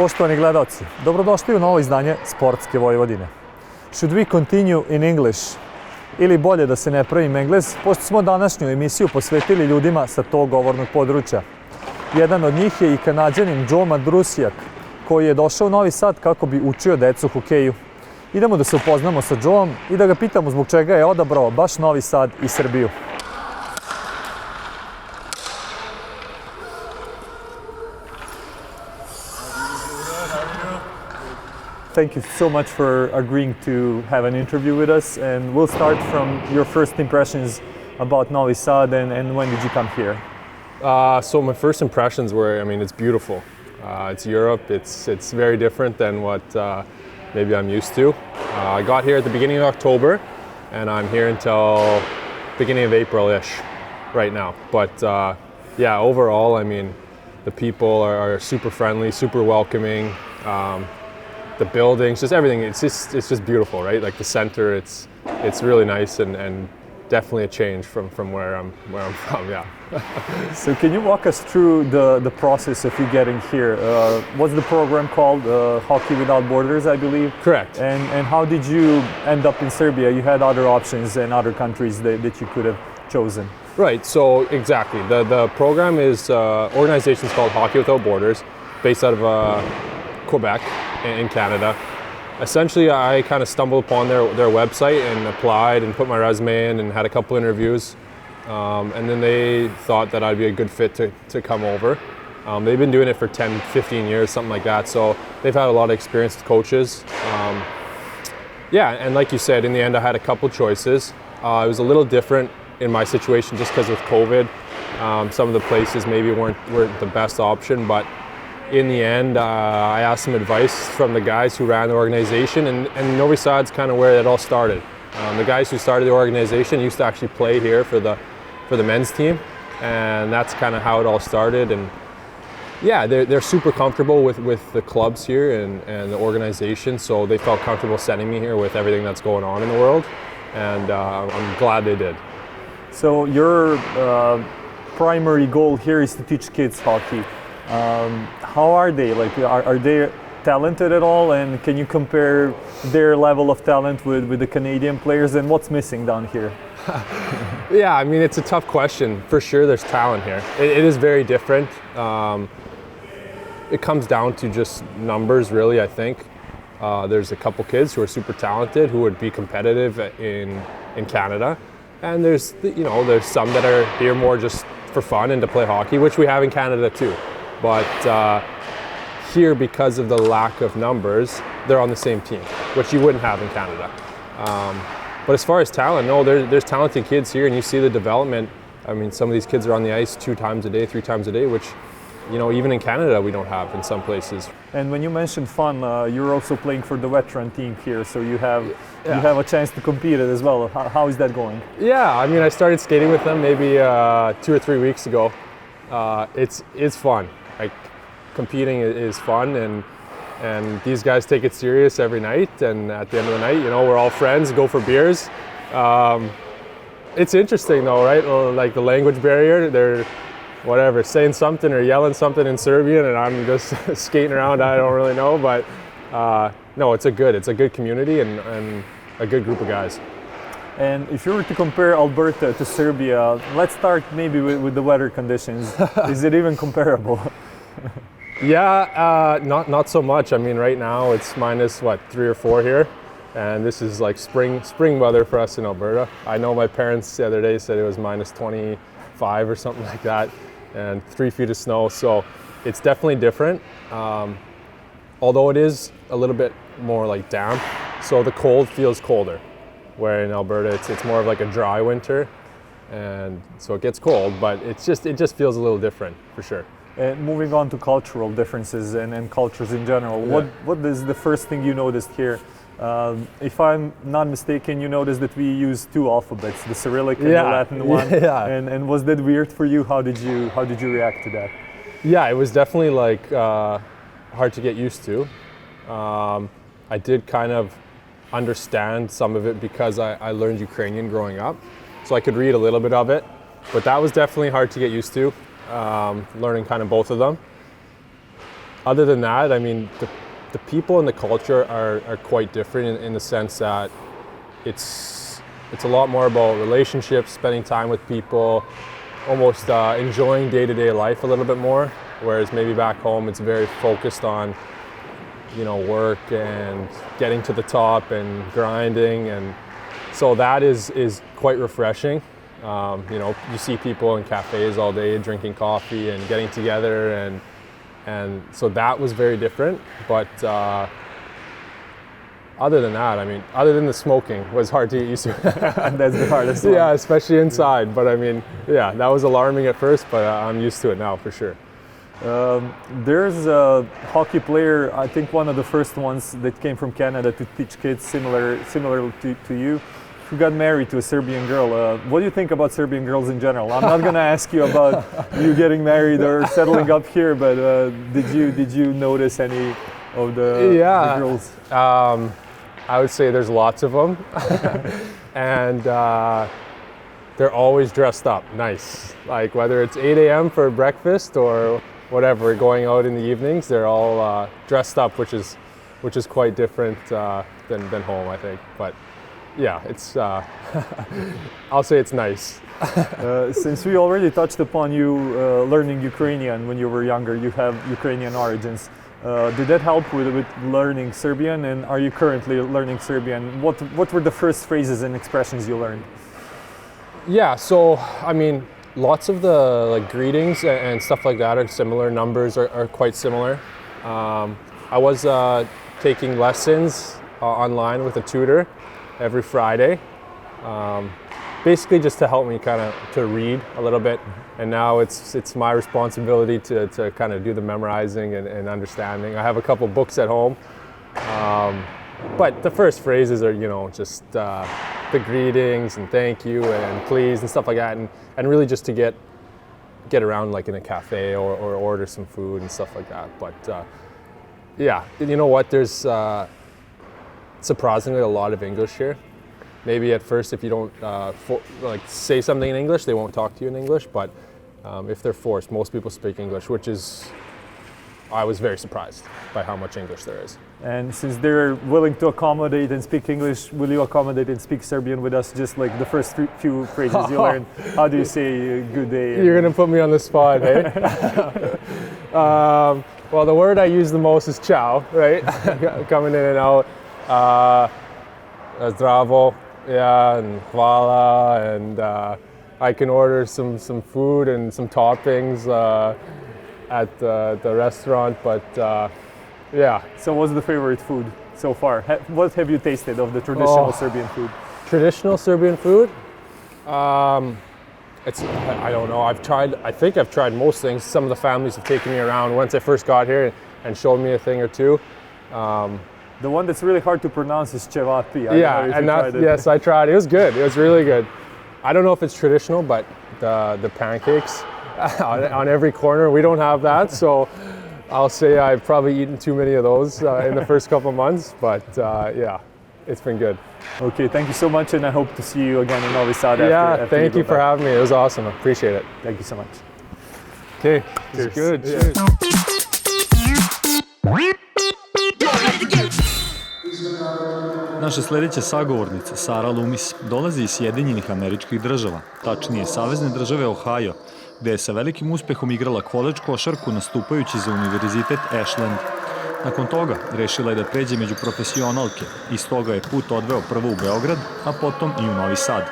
Poštovani gledalci, dobrodošli u novo izdanje Sportske Vojvodine. Should we continue in English? Ili bolje da se ne pravim Englez, pošto smo današnju emisiju posvetili ljudima sa tog govornog područja. Jedan od njih je i Kanađanin Džo Mandrusijak, koji je došao u Novi Sad kako bi učio decu hokeju. Idemo da se upoznamo sa Džoom i da ga pitamo zbog čega je odabrao baš Novi Sad i Srbiju. Thank you so much for agreeing to have an interview with us, and we'll start from your first impressions about Novi Sad and when did you come here? So my first impressions were, it's beautiful. It's Europe. It's very different than what maybe I'm used to. I got here at the beginning of October, and I'm here until beginning of April-ish right now. But yeah, overall, the people are super friendly, super welcoming. The buildings, just everything. It's just beautiful, right? Like the center, it's really nice and definitely a change from where I'm from. Yeah. So can you walk us through the process of you getting here? What's the program called? Hockey Without Borders, I believe. Correct. And how did you end up in Serbia? You had other options and other countries that you could have chosen. Right. So exactly. The program is organization's called Hockey Without Borders, based out of Quebec in Canada. Essentially, I kind of stumbled upon their website and applied and put my resume in and had a couple interviews. And then they thought that I'd be a good fit to come over. They've been doing it for 10, 15 years, something like that. So they've had a lot of experienced coaches. Yeah, and like you said, in the end, I had a couple choices. It was a little different in my situation just because with COVID. Some of the places maybe weren't the best option, but in the end, I asked some advice from the guys who ran the organization, and Novi Sad's kind of where it all started. The guys who started the organization used to actually play here for the men's team, and that's kind of how it all started. And yeah, they're super comfortable with the clubs here and the organization, so they felt comfortable sending me here with everything that's going on in the world, and I'm glad they did. So your primary goal here is to teach kids hockey. How are they? Like, are they talented at all? And can you compare their level of talent with the Canadian players? And what's missing down here? Yeah, it's a tough question. For sure, there's talent here. It is very different. It comes down to just numbers, really, I think. There's a couple kids who are super talented who would be competitive in Canada. And there's some that are here more just for fun and to play hockey, which we have in Canada too. But here, because of the lack of numbers, they're on the same team, which you wouldn't have in Canada. But as far as talent, no, there's talented kids here, and you see the development. Some of these kids are on the ice 2 times a day, 3 times a day, which, even in Canada, we don't have in some places. And when you mentioned fun, you're also playing for the veteran team here, so you have a chance to compete as well. How is that going? Yeah, I started skating with them maybe 2 or 3 weeks ago. It's fun. Like, competing is fun, and these guys take it serious every night, and at the end of the night, we're all friends, go for beers. It's interesting though, right? Like the language barrier, they're saying something or yelling something in Serbian, and I'm just skating around. I don't really know, but no, it's a good community and a good group of guys. And if you were to compare Alberta to Serbia, let's start maybe with the weather conditions. Is it even comparable? Yeah, not so much. Right now it's minus 3 or 4 here, and this is like spring weather for us in Alberta. I know my parents the other day said it was minus 25 or something like that, and 3 feet of snow. So it's definitely different. Although it is a little bit more like damp, so the cold feels colder. Where in Alberta it's more of like a dry winter, and so it gets cold, but it just feels a little different for sure. And moving on to cultural differences and cultures in general, yeah. What is the first thing you noticed here? If I'm not mistaken, you noticed that we use 2 alphabets, the Cyrillic and the Latin one. Yeah. And was that weird for you? How did you react to that? Yeah, it was definitely hard to get used to. I did kind of understand some of it because I learned Ukrainian growing up, so I could read a little bit of it, but that was definitely hard to get used to, learning kind of both of them. other than that, I mean, the people and the culture are quite different in the sense that it's a lot more about relationships, spending time with people, almost enjoying day-to-day life a little bit more. Whereas maybe back home, it's very focused on, you know, work and getting to the top and grinding, and so that is quite refreshing. You know, you see people in cafes all day drinking coffee and getting together, and so that was very different. But other than that, I mean, other than the smoking was hard to get used to. That's the hardest one. Yeah, especially inside. But I mean, yeah, that was alarming at first, but I'm used to it now for sure. There's a hockey player, I think one of the first ones that came from Canada to teach kids similar to you, who got married to a Serbian girl. What do you think about Serbian girls in general? I'm not going to ask you about you getting married or settling up here, but did you notice any of the girls? I would say there's lots of them, and they're always dressed up nice. Like whether it's 8 a.m. for breakfast or whatever, going out in the evenings, they're all dressed up, which is quite different than home, I think. But yeah, it's I'll say it's nice. Since we already touched upon you learning Ukrainian when you were younger, you have Ukrainian origins. Did that help with learning Serbian, and are you currently learning Serbian? What were the first phrases and expressions you learned? Yeah, so I mean, lots of the like greetings and stuff like that are similar. Numbers are quite similar. I was taking lessons online with a tutor every Friday, basically just to help me kind of to read a little bit. And now it's my responsibility to kind of do the memorizing and understanding. I have a couple books at home, but the first phrases are, you know, just the greetings and thank you and please and stuff like that, and really just to get around like in a cafe or order some food and stuff like that. But yeah, you know what, there's surprisingly a lot of English here. Maybe at first if you don't like say something in English, they won't talk to you in English, but if they're forced, most people speak English, which is, I was very surprised by how much English there is. And since they're willing to accommodate and speak English, will you accommodate and speak Serbian with us, just like the first few phrases you learned? How do you say good day? You're going to put me on the spot, eh? Well, the word I use the most is ciao, right? Coming in and out. Zdravo, yeah, and hvala, and I can order some food and some toppings at the restaurant, but yeah. So what's the favorite food so far? What have you tasted of the traditional Serbian food? Traditional Serbian food? It's, I don't know, I think I've tried most things. Some of the families have taken me around once I first got here and showed me a thing or two. The one that's really hard to pronounce is cevapi. Yeah, and yes, I tried. It was good. It was really good. I don't know if it's traditional, but the pancakes on every corner, we don't have that. So I'll say I've probably eaten too many of those in the first couple months. But yeah, it's been good. Okay, thank you so much, and I hope to see you again in Novom Sadu. Yeah, thank you for having me. It was awesome. I appreciate it. Thank you so much. Okay, it's good. Cheers. Naša sljedeća sagovornica, Sara Lumis, dolazi iz Sjedinjenih Američkih Država, tačnije Savezne države Ohio, gde je sa velikim uspehom igrala koledž košarku nastupajući za Univerzitet Ashland. Nakon toga rešila je da pređe među profesionalke i stoga je put odveo prvo u Beograd, a potom i u Novi Sad.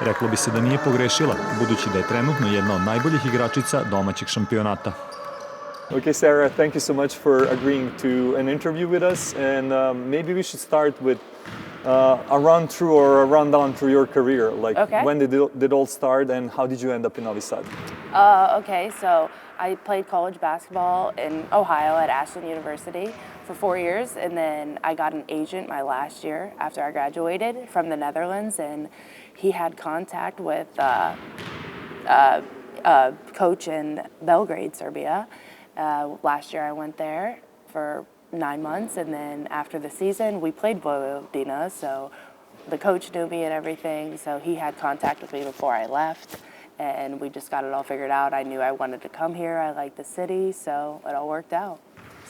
Reklo bi se da nije pogrešila, budući da je trenutno jedna od najboljih igračica domaćeg šampionata. Okay, Sarah, thank you so much for agreeing to an interview with us, and maybe we should start with a run through or a rundown through your career. Like, okay. When did it all start, and how did you end up in Novi Sad? Okay, so I played college basketball in Ohio at Ashland University for 4 years, and then I got an agent my last year after I graduated from the Netherlands, and he had contact with a coach in Belgrade, Serbia. Last year I went there for 9 months, and then after the season we played Vojvodina, so the coach knew me and everything, so he had contact with me before I left, and we just got it all figured out. I knew I wanted to come here, I liked the city, so it all worked out.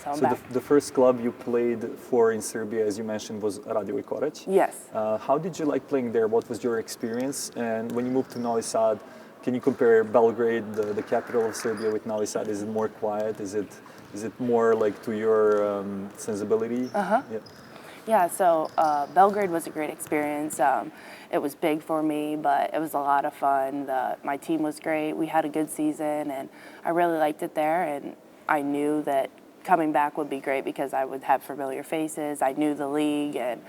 So I'm So back. the first club you played for in Serbia, as you mentioned, was Radio Korać. Yes. How did you like playing there? What was your experience? And when you moved to Novi Sad, can you compare Belgrade, the capital of Serbia, with Novi Sad? Is it more quiet? Is it more like to your sensibility? Uh-huh. Yeah. Yeah, so Belgrade was a great experience. It was big for me, but it was a lot of fun. My team was great. We had a good season, and I really liked it there. And I knew that coming back would be great because I would have familiar faces. I knew the league, and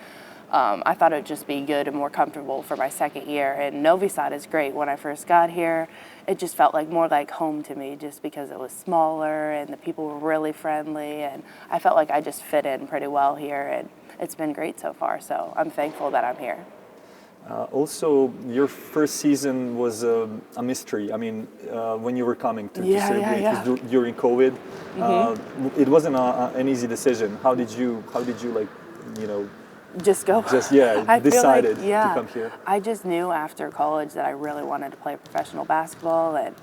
I thought it would just be good and more comfortable for my second year. And Novi Sad is great. When I first got here, it just felt like more like home to me just because it was smaller and the people were really friendly. And I felt like I just fit in pretty well here. And it's been great so far, so I'm thankful that I'm here. Also, your first season was a mystery. I mean, when you were coming to Serbia, it was during COVID. It wasn't an easy decision. How did you like, Just go. decided to come here? I just knew after college that I really wanted to play professional basketball, and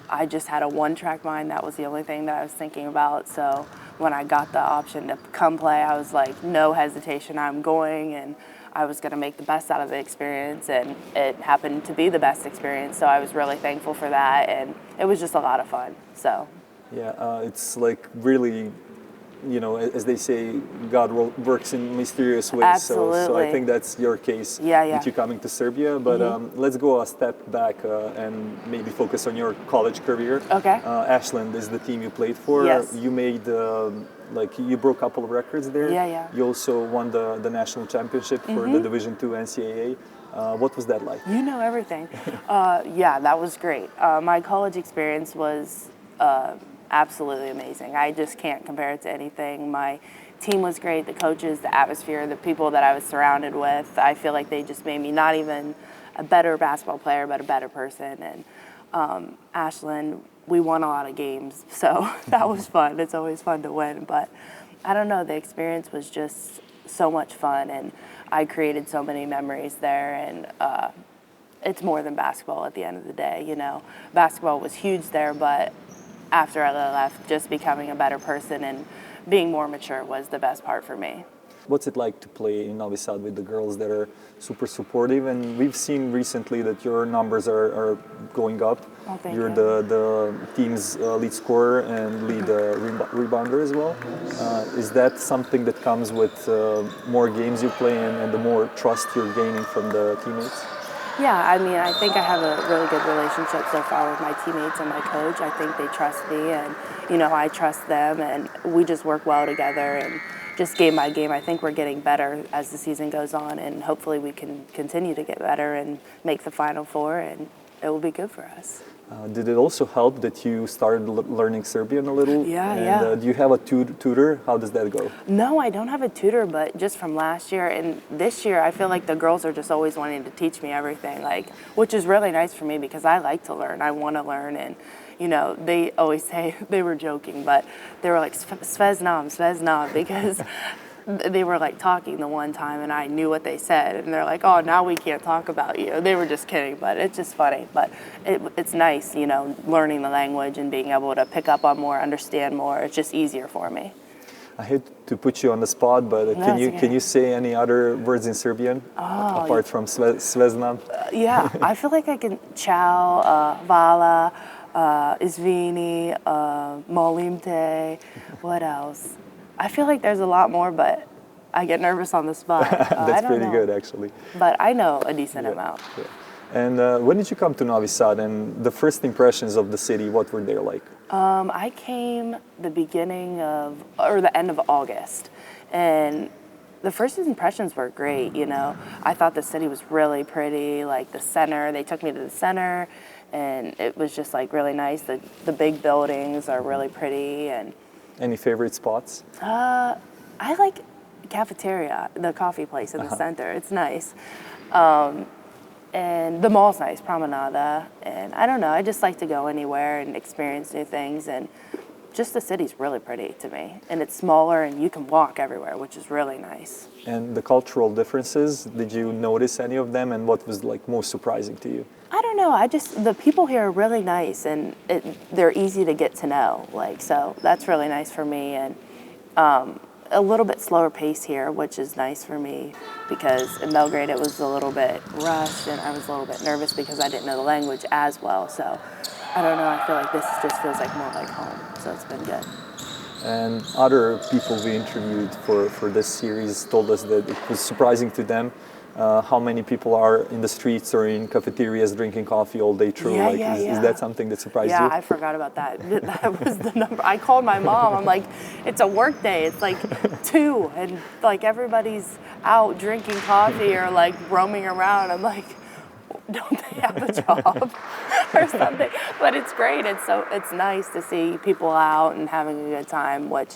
I just had a one-track mind. That was the only thing that I was thinking about. So when I got the option to come play, I was like, no hesitation, I'm going, and I was going to make the best out of the experience, and it happened to be the best experience. So I was really thankful for that, and it was just a lot of fun. So yeah, it's like really, as they say, God works in mysterious ways. Absolutely. So I think that's your case with you coming to Serbia. But let's go a step back and maybe focus on your college career. Okay. Ashland is the team you played for. Yes. You made, you broke a couple of records there. Yeah. You also won the national championship for the Division II NCAA. What was that like? You know everything. Yeah, that was great. My college experience was absolutely amazing. I just can't compare it to anything. My team was great, the coaches, the atmosphere, the people that I was surrounded with. I feel like they just made me not even a better basketball player, but a better person. And Ashland, we won a lot of games, so that was fun. It's always fun to win, but I don't know, the experience was just so much fun, and I created so many memories there, and it's more than basketball at the end of the day, Basketball was huge there, but after I left, just becoming a better person and being more mature was the best part for me. What's it like to play in Novi Sad with the girls that are super supportive? And we've seen recently that your numbers are going up. Oh, thank You're you. the team's lead scorer and lead rebounder as well. Is that something that comes with more games you play and the more trust you're gaining from the teammates? Yeah, I mean, I think I have a really good relationship so far with my teammates and my coach. I think they trust me, and, I trust them, and we just work well together, and just game by game, I think we're getting better as the season goes on, and hopefully we can continue to get better and make the Final Four, and it will be good for us. Did it also help that you started learning Serbian a little? Yeah. Do you have a tutor? How does that go? No, I don't have a tutor, but just from last year and this year, I feel like the girls are just always wanting to teach me everything, which is really nice for me because I like to learn. I want to learn, and they always say, they were joking, but they were like, Sveznam, because they were talking the one time and I knew what they said, and they're like, oh, now we can't talk about you. They were just kidding, but it's just funny. But it's nice, learning the language and being able to pick up on more, understand more. It's just easier for me. I hate to put you on the spot, but can you say any other words in Serbian apart from Sveznam? Yeah, I feel like I can ciao, vala, izvini, molim te, what else? I feel like there's a lot more, but I get nervous on the spot. That's pretty good, actually. But I know a decent amount. Yeah. And when did you come to Novi Sad? And the first impressions of the city, what were they like? I came the end of August, and the first impressions were great. I thought the city was really pretty. The center, they took me to the center, and it was just really nice. The big buildings are really pretty, and. Any favorite spots? I like cafeteria, the coffee place in the center. It's nice. And the mall's nice, Promenada. And I don't know, I just like to go anywhere and experience new things. And just the city's really pretty to me. And it's smaller and you can walk everywhere, which is really nice. And the cultural differences, did you notice any of them? And what was most surprising to you? I don't know. The people here are really nice, and they're easy to get to know. So that's really nice for me. And A little bit slower pace here, which is nice for me because in Belgrade it was a little bit rushed and I was a little bit nervous because I didn't know the language as well. So I don't know, I feel like this just feels like more like home, so it's been good. And other people we interviewed for this series told us that it was surprising to them how many people are in the streets or in cafeterias drinking coffee all day through. Is that something that surprised you? Yeah, I forgot about that. That was the number. I called my mom. I'm like, it's a work day. It's like 2, and like everybody's out drinking coffee or like roaming around. I'm like, don't they have a job or something? But it's great. It's nice to see people out and having a good time, which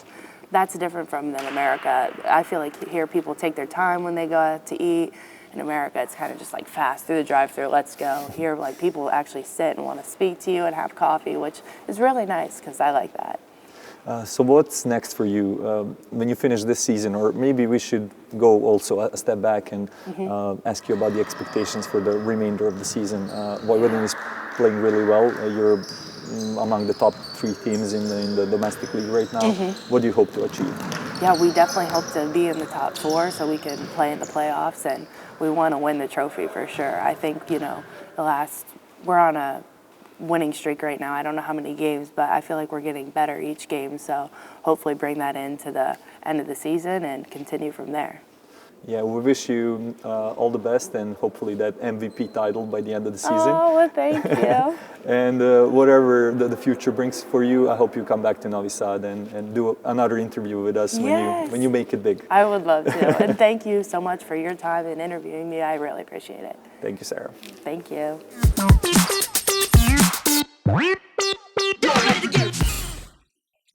that's different from than America. I feel like here people take their time when they go out to eat. In America, it's kind of just like fast through the drive-thru, let's go. Here, like people actually sit and want to speak to you and have coffee, which is really nice because I like that. So what's next for you when you finish this season? Or maybe we should go also a step back and ask you about the expectations for the remainder of the season. Vojvodina is playing really well. You're among the top 3 teams in the domestic league right now. What do you hope to achieve? Yeah, we definitely hope to be in the top 4 so we can play in the playoffs, and we want to win the trophy for sure. I think, we're on a winning streak right now. I don't know how many games, but I feel like we're getting better each game, so hopefully bring that into the end of the season and continue from there. Yeah, we wish you all the best and hopefully that MVP title by the end of the season. Oh, well, thank you. And whatever the future brings for you, I hope you come back to Novi Sad and do another interview with us when you make it big. I would love to. And thank you so much for your time in interviewing me. I really appreciate it. Thank you, Sarah. Thank you.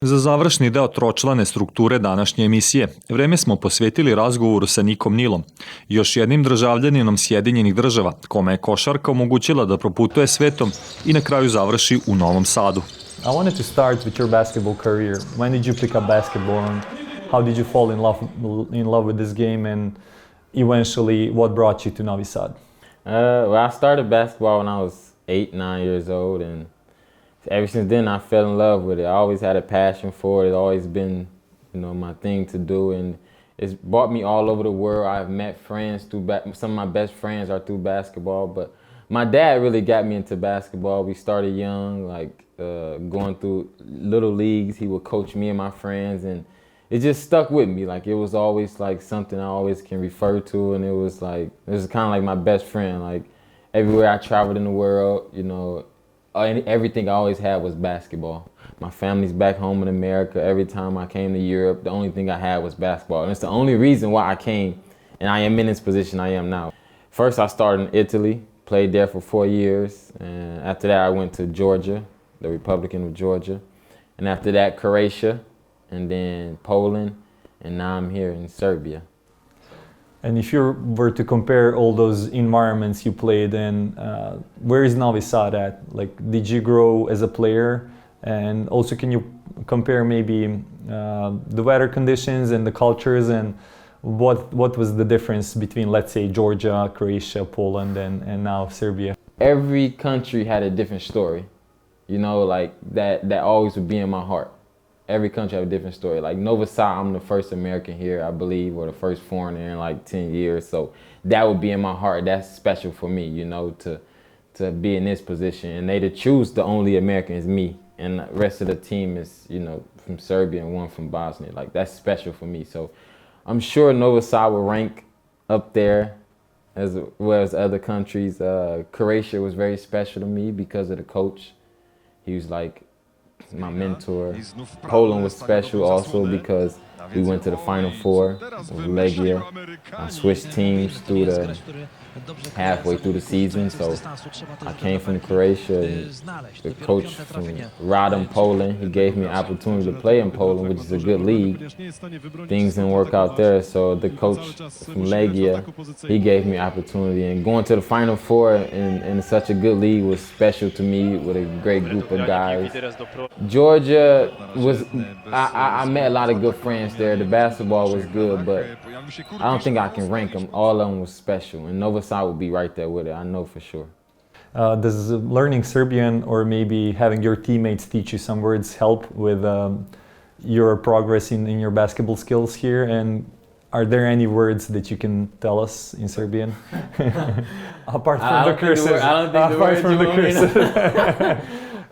Za završni deo tročlane strukture današnje emisije, vreme smo posvetili razgovoru sa Nikom Nilom, još jednim državljaninom Sjedinjenih država, kome je košarka omogućila da proputuje svetom i na kraju završi u Novom Sadu. I wanted to start with your basketball career. When did you pick up basketball and how did you fall in love with this game and eventually what brought you to Novi Sad? I started basketball when I was 8-9 years old, and ever since then I fell in love with it. I always had a passion for it. It's always been, my thing to do, and it's brought me all over the world. I've met friends some of my best friends are through basketball, but my dad really got me into basketball. We started young, going through little leagues. He would coach me and my friends, and it just stuck with me. It was always something I always can refer to, and it was kind of like my best friend. Everywhere I traveled in the world, everything I always had was basketball. My family's back home in America. Every time I came to Europe, the only thing I had was basketball. And it's the only reason why I came, and I am in this position I am now. First, I started in Italy, played there for 4 years. And after that, I went to Georgia, the Republic of Georgia. And after that, Croatia, and then Poland, and now I'm here in Serbia. And if you were to compare all those environments you played in, where is Novi Sad at? Did you grow as a player? And also, can you compare maybe the weather conditions and the cultures, and what was the difference between, let's say, Georgia, Croatia, Poland, and now Serbia? Every country had a different story, that always would be in my heart. Every country have a different story. Novom Sadu, I'm the first American here, I believe, or the first foreigner in 10 years. So that would be in my heart. That's special for me, to be in this position. And they to choose the only American is me. And the rest of the team is, from Serbia and one from Bosnia. That's special for me. So I'm sure Novom Sadu will rank up there as well as other countries. Croatia was very special to me because of the coach. He was my mentor. Poland was special also because we went to the Final Four with Legia. I switched teams halfway through the season, so I came from Croatia. And the coach from Radom, Poland, he gave me an opportunity to play in Poland, which is a good league. Things didn't work out there, so the coach from Legia, he gave me an opportunity. And going to the Final Four in such a good league was special to me, with a great group of guys. Georgia was, I met a lot of good friends there. The basketball was good, but I don't think I can rank them. All of them was special, and Novom Sadu would be right there with it, I know for sure. Does learning Serbian or maybe having your teammates teach you some words help with your progress in your basketball skills here, and are there any words that you can tell us in Serbian? Apart from the curses. I don't think the words you want me to.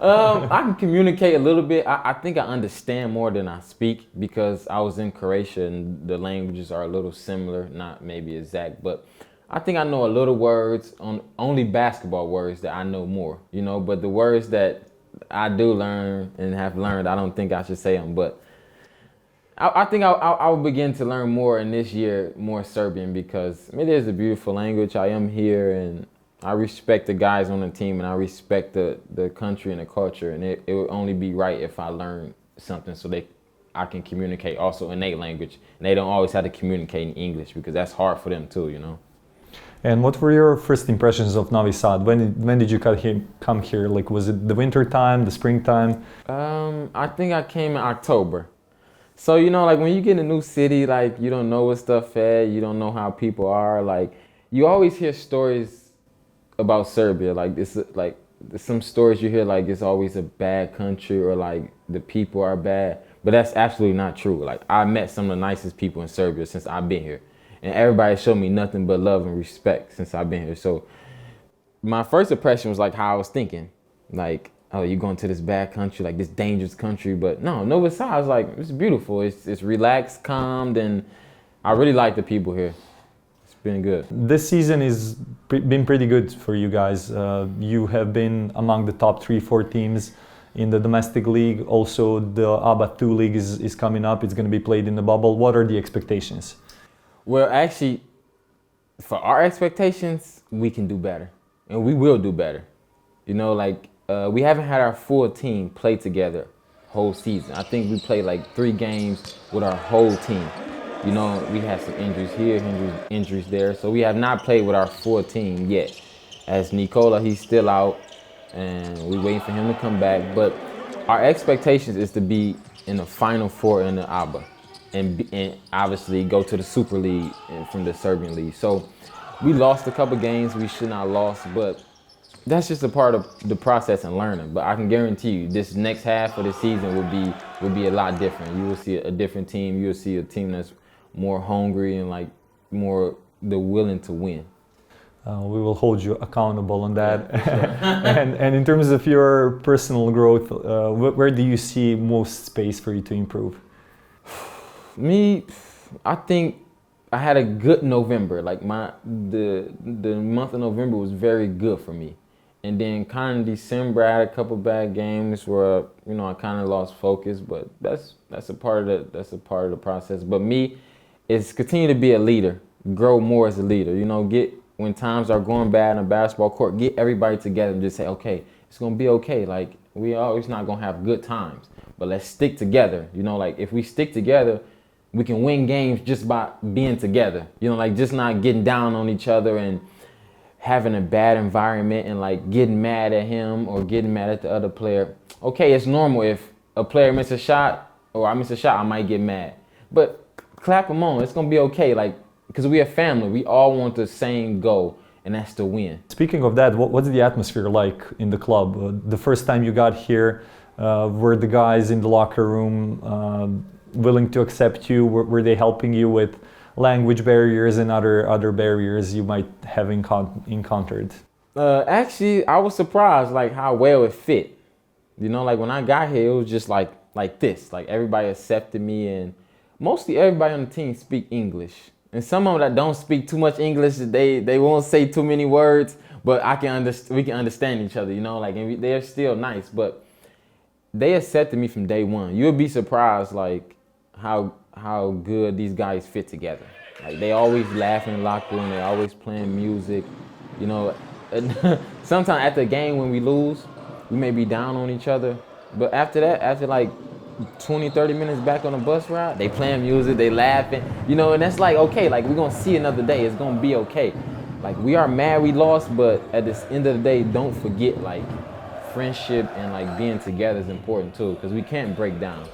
I can communicate a little bit. I think I understand more than I speak because I was in Croatia and the languages are a little similar, not maybe exact, but I think I know a little words, only basketball words that I know more, you know, but the words that I do learn and have learned, I don't think I should say them, but I think I'll begin to learn more in this year, more Serbian, because it is a beautiful language. I am here and I respect the guys on the team and I respect the country and the culture, and it would only be right if I learn something so I can communicate also in their language, and they don't always have to communicate in English because that's hard for them too, you know. And what were your first impressions of Novi Sad? When did you come here? Like, was it the winter time, the springtime? I think I came in October. So, you know, like when you get in a new city, like you don't know what stuff at, you don't know how people are. Like, you always hear stories about Serbia. Like, this, like some stories you hear, like it's always a bad country or like the people are bad. But that's absolutely not true. Like, I met some of the nicest people in Serbia since I've been here. And everybody showed me nothing but love and respect since I've been here. So my first impression was like how I was thinking. Like, oh, you're going to this bad country, like this dangerous country. But no, Novi Sad, I was like, it's beautiful. It's relaxed, calmed, and I really like the people here. It's been good. This season has been pretty good for you guys. You have been among the top 3-4 teams in the domestic league. Also, the ABA 2 league is coming up. It's going to be played in the bubble. What are the expectations? Well, actually, for our expectations, we can do better, and we will do better. You know, like we haven't had our full team play together whole season. I think we played like 3 games with our whole team. You know, we had some injuries here, injuries there, so we have not played with our full team yet. As Nikola, he's still out, and we're waiting for him to come back. But our expectations is to be in the Final Four in the ABA. And obviously go to the Super League from the Serbian League. So we lost a couple games we should not have lost, but that's just a part of the process and learning. But I can guarantee you this next half of the season will be a lot different. You will see a different team. You will see a team that's more hungry and like more the willing to win. We will hold you accountable on that. And in terms of your personal growth, where do you see most space for you to improve? Me, I think I had a good November. Like the month of November was very good for me, and then kind of December I had a couple bad games where I kind of lost focus. But that's a part of the process. But me, it's continue to be a leader, grow more as a leader. Get when times are going bad on a basketball court, get everybody together and just say, okay, it's gonna be okay. Like we always not gonna have good times, but let's stick together. Like if we stick together, we can win games just by being together, like just not getting down on each other and having a bad environment and like getting mad at him or getting mad at the other player. Okay, it's normal if a player misses a shot or I miss a shot, I might get mad. But clap them on, it's gonna be okay, like, because we are family, we all want the same goal, and that's to win. Speaking of that, what's the atmosphere like in the club? The first time you got here, were the guys in the locker room willing to accept you? Were they helping you with language barriers and other barriers you might have encountered? Actually, I was surprised like how well it fit. Like when I got here, it was just like this. Like everybody accepted me, and mostly everybody on the team speak English. And some of them that don't speak too much English, they won't say too many words, but we can understand each other. And they're still nice, but they accepted me from day one. You'll be surprised like how good these guys fit together. Like they always laugh in the locker room, they always playing music. Sometimes at the game when we lose, we may be down on each other, but after like 20-30 minutes back on the bus ride, they playing music, they laughing, and that's like okay, like we're gonna see another day, it's gonna be okay. Like we are mad we lost, but at the end of the day, don't forget like friendship and like being together is important too, because we can't break down,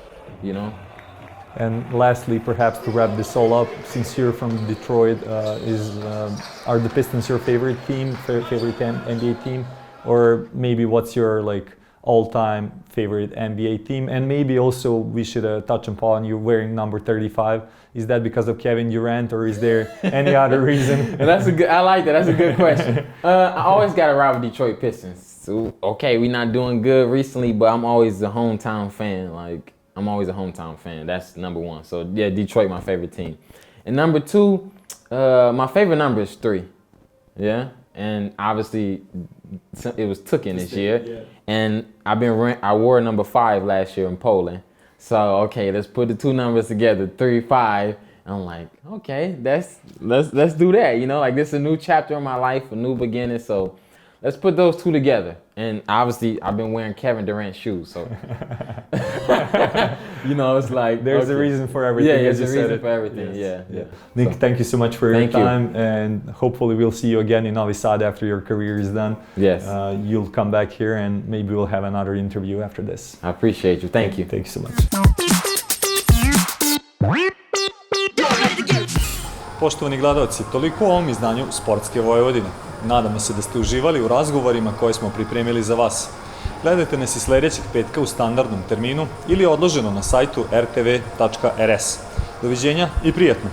And lastly, perhaps to wrap this all up, since you're from Detroit, are the Pistons your favorite team, favorite NBA team? Or maybe what's your like all-time favorite NBA team? And maybe also we should touch upon you wearing number 35. Is that because of Kevin Durant, or is there any other reason? I like that. That's a good question. I always got to ride with Detroit Pistons. So, okay, we're not doing good recently, but I'm always a hometown fan. Like, I'm always a hometown fan. That's number one. So, yeah, Detroit, my favorite team. And number two, my favorite number is 3. Yeah? And obviously, it was taken this year. Yeah. And I wore number 5 last year in Poland. So, okay, let's put the 2 numbers together, 3, 5. And I'm like, okay, let's do that. You know, like, this is a new chapter in my life, a new beginning. So, let's put those 2 together. And obviously, I've been wearing Kevin Durant shoes, so you know, it's like there's a reason for everything. Yeah, there's a reason for everything. Yes. Yeah. Nick, thank you so much for your time, and hopefully we'll see you again in Novom Sadu after your career is done. Yes. You'll come back here, and maybe we'll have another interview after this. I appreciate you. Thank you. Thank you so much. Poštovani gledalci, toliko u ovom izdanju Sportske Vojvodine. Nadamo se da ste uživali u razgovorima koje smo pripremili za vas. Gledajte nas i sljedećeg petka u standardnom terminu ili odloženo na sajtu rtv.rs. Doviđenja i prijatno!